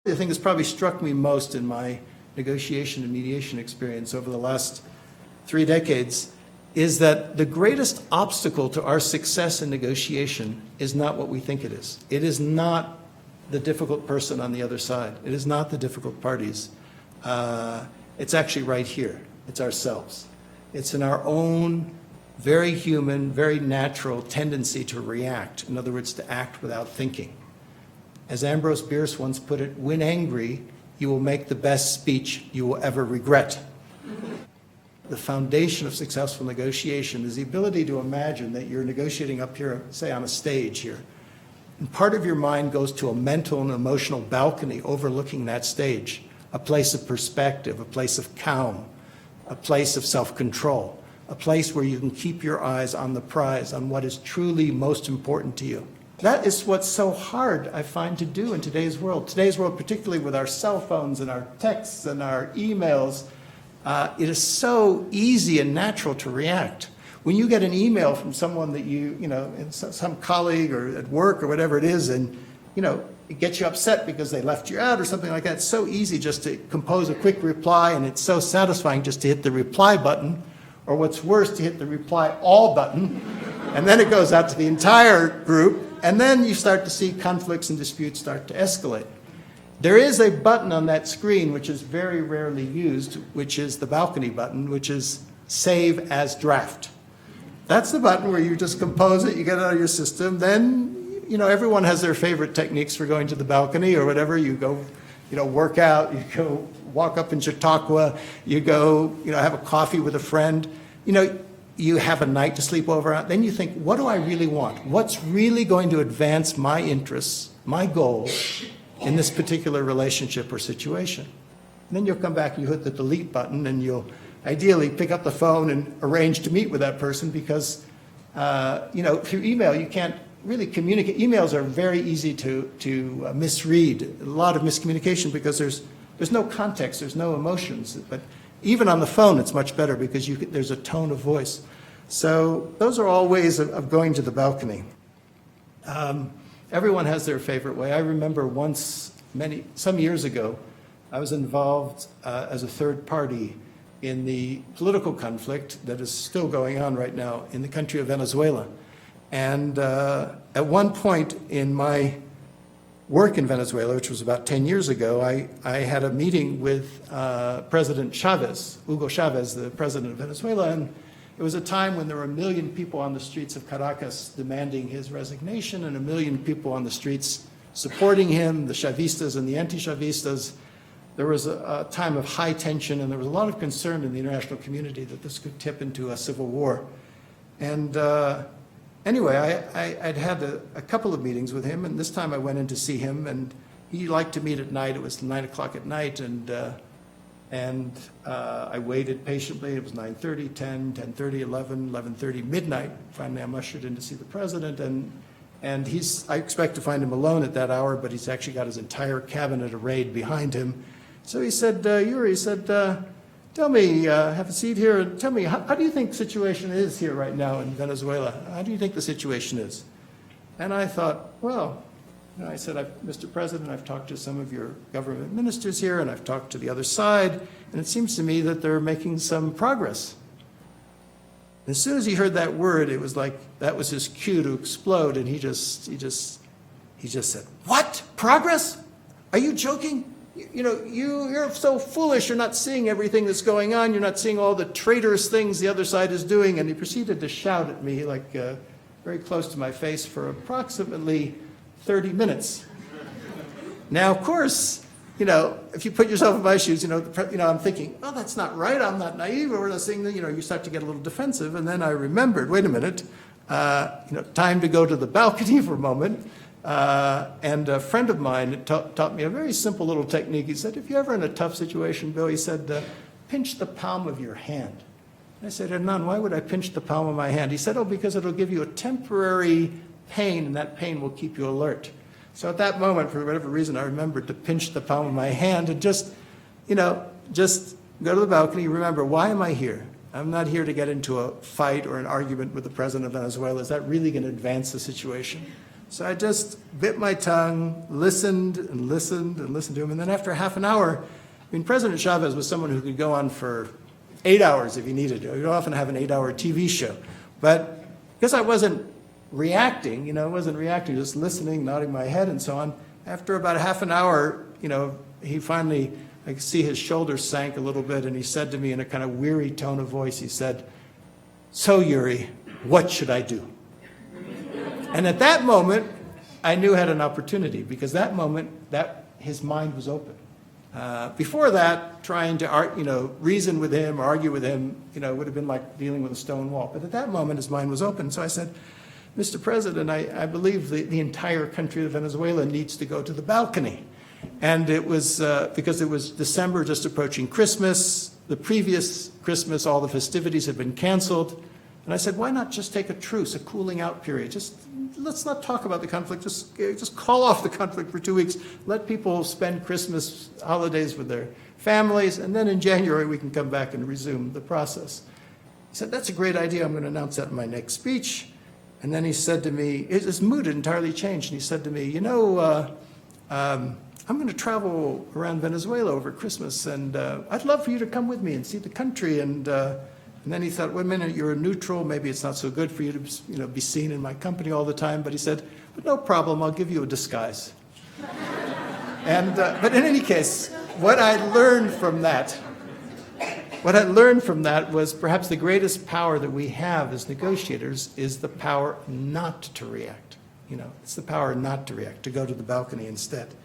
The thing that's probably struck me most in my negotiation and mediation experience over the last 3 decades is that the greatest obstacle to our success in negotiation is not what we think it is. It is not the difficult person on the other side. It is not the difficult parties. It's actually right here. It's ourselves. It's in our own very human, very natural tendency to react. In other words, to act without thinking. As Ambrose Bierce once put it, when angry, you will make the best speech you will ever regret. The foundation of successful negotiation is the ability to imagine that you're negotiating up here, say on a stage here, and part of your mind goes to a mental and emotional balcony overlooking that stage, a place of perspective, a place of calm, a place of self-control, a place where you can keep your eyes on the prize, on what is truly most important to you. That is what's so hard, I find, to do in today's world. Today's world, particularly with our cell phones and our texts and our emails, it is so easy and natural to react. When you get an email from someone that some colleague or at work or whatever it is, and, it gets you upset because they left you out or something like that, it's so easy just to compose a quick reply, and it's so satisfying just to hit the reply button, or what's worse, to hit the reply all button, and then it goes out to the entire group, and then you start to see conflicts and disputes start to escalate. There is a button on that screen which is very rarely used, which is the balcony button, which is Save as Draft. That's the button where you just compose it, you get it out of your system, then everyone has their favorite techniques for going to the balcony or whatever. You go, work out, you go walk up in Chautauqua, you go, have a coffee with a friend, you have a night to sleep over on. Then you think, what do I really want? What's really going to advance my interests, my goals in this particular relationship or situation? And then you'll come back and you hit the delete button, and you'll ideally pick up the phone and arrange to meet with that person because, through email you can't really communicate. Emails are very easy to misread. A lot of miscommunication because there's no context, there's no emotions. But even on the phone, it's much better because there's a tone of voice. So those are all ways of going to the balcony. Everyone has their favorite way. I remember some years ago, I was involved as a third party in the political conflict that is still going on right now in the country of Venezuela. And at one point in my work in Venezuela, which was about 10 years ago, I had a meeting with President Chavez, Hugo Chavez, the president of Venezuela, and it was a time when there were 1 million people on the streets of Caracas demanding his resignation and 1 million people on the streets supporting him, the Chavistas and the anti-Chavistas. There was a time of high tension, and there was a lot of concern in the international community that this could tip into a civil war. And anyway, I'd had a couple of meetings with him, and this time I went in to see him, and he liked to meet at night. It was 9 o'clock at night, and I waited patiently. It was 9:30, 10, 10:30, 11, 11:30, midnight. Finally, I'm ushered in to see the president, and I expect to find him alone at that hour, but he's actually got his entire cabinet arrayed behind him. So he said, Yuri, he said, tell me, have a seat here, and tell me, how do you think the situation is here right now in Venezuela? How do you think the situation is? And I thought, well, I said, Mr. President, I've talked to some of your government ministers here, and I've talked to the other side, and it seems to me that they're making some progress. And as soon as he heard that word, it was like that was his cue to explode, and he just said, "What? Progress? Are you joking? You're so foolish. You're not seeing everything that's going on. You're not seeing all the traitorous things the other side is doing." And he proceeded to shout at me, like very close to my face, for approximately 30 minutes. Now, of course, if you put yourself in my shoes, I'm thinking, oh, that's not right. I'm not naive. Or the thing that, you start to get a little defensive. And then I remembered, wait a minute, time to go to the balcony for a moment. And a friend of mine taught me a very simple little technique. He said, if you're ever in a tough situation, Bill, he said, pinch the palm of your hand. And I said, Hernan, why would I pinch the palm of my hand? He said, oh, because it'll give you a temporary pain, and that pain will keep you alert. So at that moment, for whatever reason, I remembered to pinch the palm of my hand and just go to the balcony. Remember, why am I here? I'm not here to get into a fight or an argument with the president of Venezuela. Is that really going to advance the situation? So I just bit my tongue, listened and listened and listened to him. And then after half an hour, I mean, President Chavez was someone who could go on for 8 hours if he needed to. He'd often have an 8-hour TV show. But because I wasn't reacting, just listening, nodding my head and so on, after about half an hour, he finally, I could see his shoulders sank a little bit, and he said to me in a kind of weary tone of voice, he said, "So, Yuri, what should I do?" And at that moment, I knew I had an opportunity, because that moment, his mind was open. Before that, trying to reason with him, argue with him, would have been like dealing with a stone wall. But at that moment, his mind was open. So I said, "Mr. President, I believe the entire country of Venezuela needs to go to the balcony." And it was because it was December, just approaching Christmas. The previous Christmas, all the festivities had been canceled. And I said, why not just take a truce, a cooling out period? Let's not talk about the conflict. Just call off the conflict for 2 weeks. Let people spend Christmas holidays with their families, and then in January we can come back and resume the process. He said, that's a great idea. I'm going to announce that in my next speech. And then he said to me, his mood had entirely changed, and he said to me, I'm going to travel around Venezuela over Christmas, and I'd love for you to come with me and see the country. And then he thought, wait a minute, you're a neutral. Maybe it's not so good for you to be seen in my company all the time. But he said, but no problem, I'll give you a disguise. But in any case, what I learned from that was perhaps the greatest power that we have as negotiators is the power not to react. It's the power not to react, to go to the balcony instead.